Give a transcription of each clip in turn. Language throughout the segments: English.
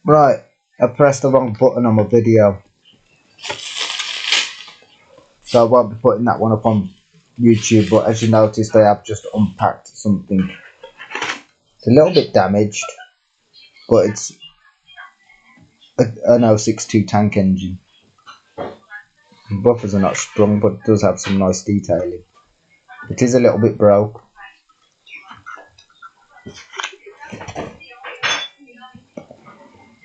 Right, I pressed the wrong button on my video, so I won't be putting that one up on YouTube, but as you noticed I have just unpacked something. It's a little bit damaged, but it's an 062 tank engine. The buffers are not sprung, but it does have some nice detailing. It is a little bit broke.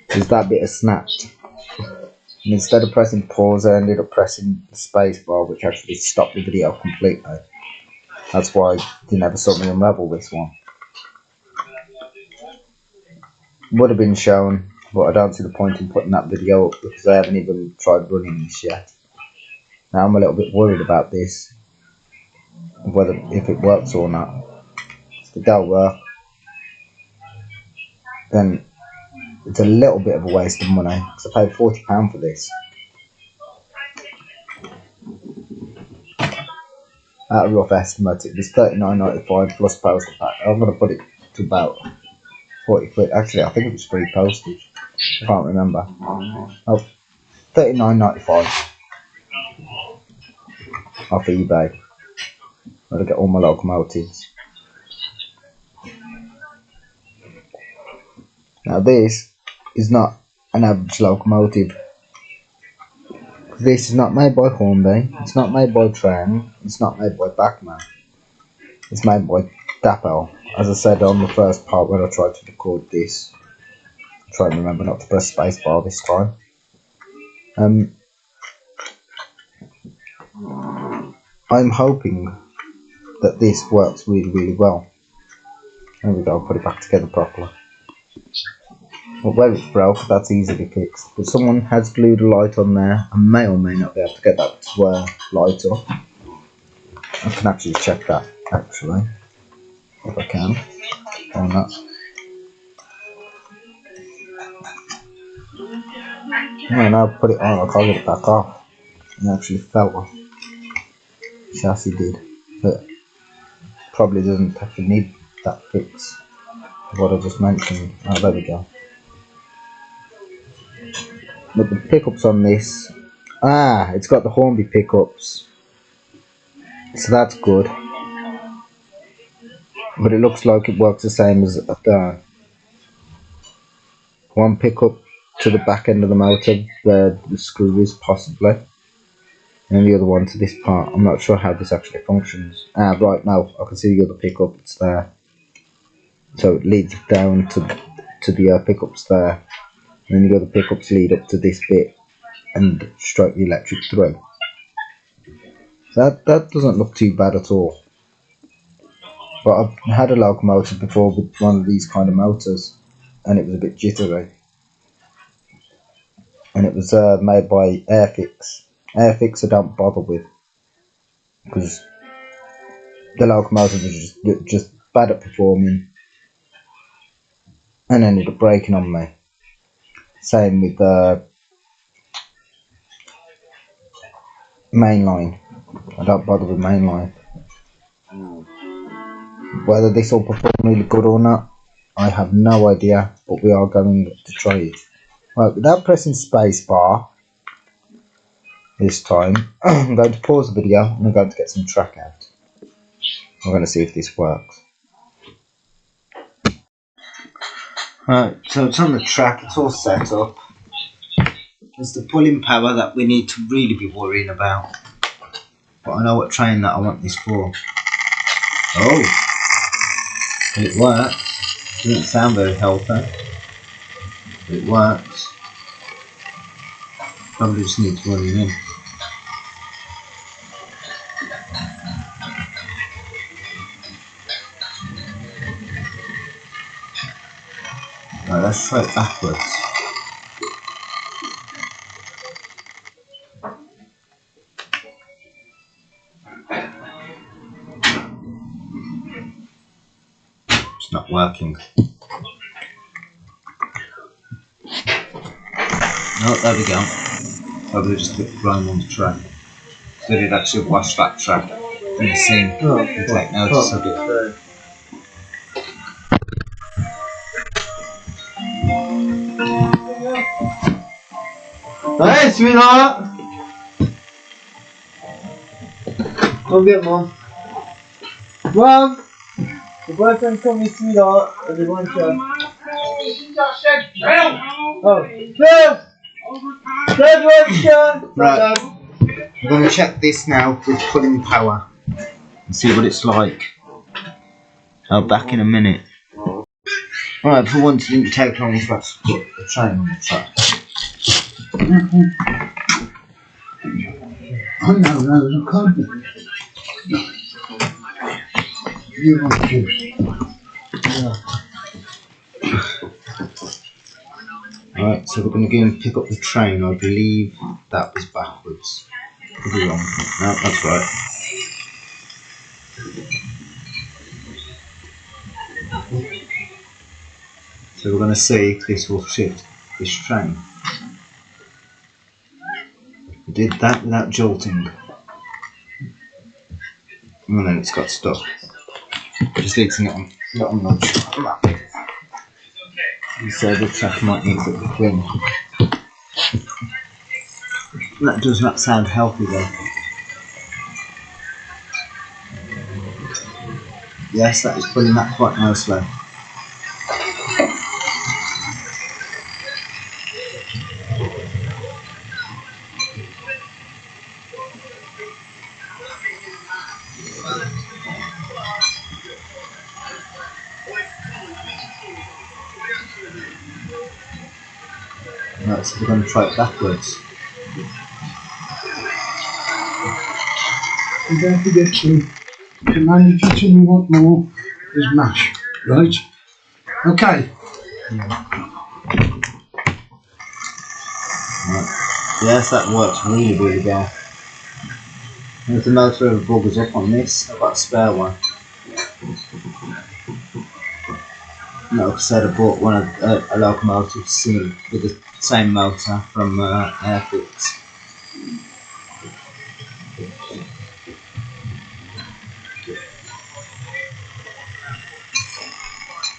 There's that bit of snapped. And instead of pressing pause, I ended up pressing the space bar, which actually stopped the video completely. That's why they never saw me unravel this one. Would have been shown, but I don't see the point in putting that video up because I haven't even tried running this yet. Now I'm a little bit worried about this, whether if it works or not. If it don't work, then it's a little bit of a waste of money because I paid £40 for this. At a rough estimate, it was $39.95 plus postage. I'm going to put it to about 40 quid. Actually, I think it was free postage. I can't remember. Oh, $39.95 off eBay. I'll get all my locomotives. Now this is not an average locomotive. This is not made by Hornby, it's not made by Tran, it's not made by Bachmann. It's made by Dapel. As I said on the first part when I tried to record this, try and remember not to press spacebar this time. I'm hoping that this works really well. There we go, I'll put it back together properly. But where it's broke, that's easily fixed. But someone has glued a light on there. I may or may not be able to get that to light up. I can actually check that, actually, if I can, or not. No, now I put it on, I can't get it back off. It actually fell off. Chassis did, but probably doesn't actually need that fix. What I just mentioned. Oh, there we go. But the pickups on this, it's got the Hornby pickups, so that's good. But it looks like it works the same as the one pickup to the back end of the motor where the screw is possibly, and the other one to this part. I'm not sure how this actually functions. Right now I can see the other pickup, it's there. So it leads down to the pickups there, and then the other pickups lead up to this bit and strike the electric through. That doesn't look too bad at all. But I've had a locomotive before with one of these kind of motors, and it was a bit jittery. And it was made by Airfix. Airfix I don't bother with, because the locomotive was just bad at performing and ended up breaking on me. Same with mainline. I don't bother with mainline. Whether this will perform really good or not, I have no idea, but we are going to try it. Right, without pressing spacebar this time, I'm going to pause the video and I'm going to get some track out. I'm going to see if this works. Right, so it's on the track, it's all set up. It's the pulling power that we need to really be worrying about. But I know what train that I want this for. Oh! It works. Doesn't sound very healthy. But it works. Probably just need to run it in. Right, let's try it backwards. It's not working. Oh, there we go. Probably just put the wrong on the track. So I did actually wash that track in the sink and take notice of it. Hey, sweetheart! Come get Mum. Mum! Your boyfriend's coming, sweetheart, and they want you. Oh, Dad! Dad wants you! Right. We're going to check this now with pulling power and see what it's like. I'll back in a minute. Right, for once it didn't take long for us to put the train on the track. I know those are common. You want to. Right, so we're going to go and pick up the train. I believe that was backwards. Could be wrong. No, that's right. So we're going to see if this will fit this train. We did that without jolting. And then it's got stuck. Just need to not nudge. So the track might need to be clean. That does not sound healthy though. Yes, that is pulling that quite nicely. Right, so we're going to try it backwards. You don't forget to manage it and you want more is mash, right? Okay. Right. Yes, that works really, really well. And if the motor ever buggers up on this, I've got a spare one. Like I said, I bought one of a locomotive similar with the same motor from Airfix.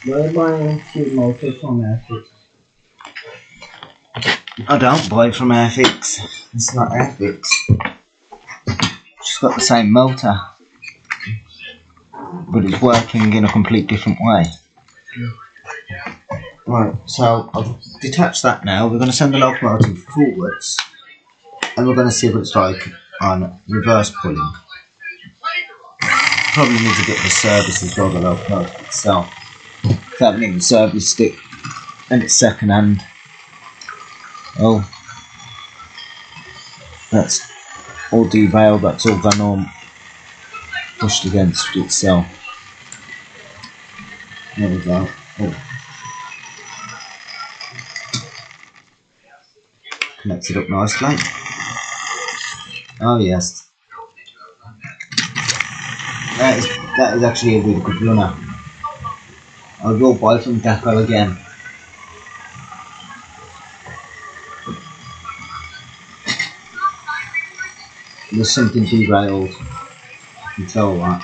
Where buying two motors from Airfix? I don't buy it from Airfix. It's not Airfix. It's got the same motor, but it's working in a complete different way. Right, so I've detached that now. We're going to send the locomotive forwards and we're going to see what it's like on reverse pulling. Probably need to get the service as well, the locomotive itself. I haven't even serviced it and it's second hand. Oh, that's all derailed, that's all gone on, pushed against itself. There we go. Oh. Connects it up nicely. Oh yes. That is actually a really good runner. I will buy from Deco again. There's something derailed. You can tell that.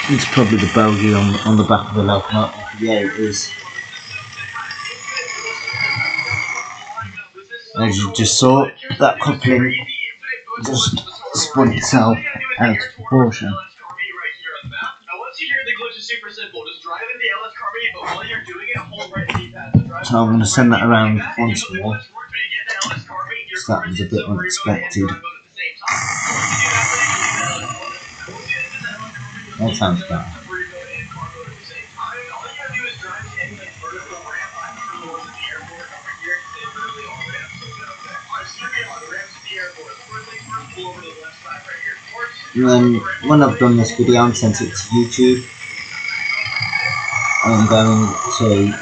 It's probably the bogie on the back of the locomotive. Yeah, it is. As you just saw, that coupling just spun itself out of proportion. So I'm going to send that around once more. So that was a bit unexpected. That sounds better. And then when I've done this video and sent it to YouTube, I'm going to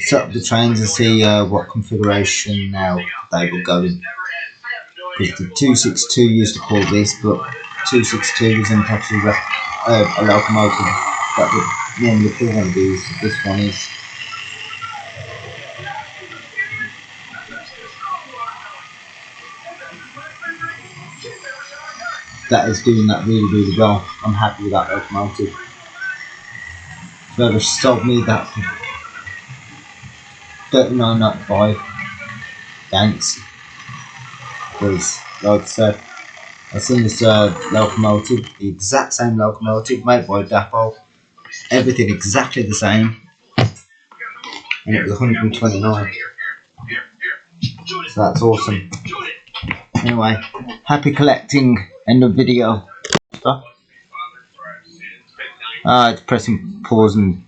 set up the trains and see what configuration now they will go in. Because the 262 used to call this, but 262 isn't actually a locomotive that would normally pull one of these. This one is. That is doing that really, really well. I'm happy with that locomotive. They'd have sold me that for £39.95. Thanks. Because, like I said, I've seen this locomotive, the exact same locomotive made by Dappo. Everything exactly the same. And it was 129. So that's awesome. Anyway, happy collecting. End of video. Stop. It's pressing pause and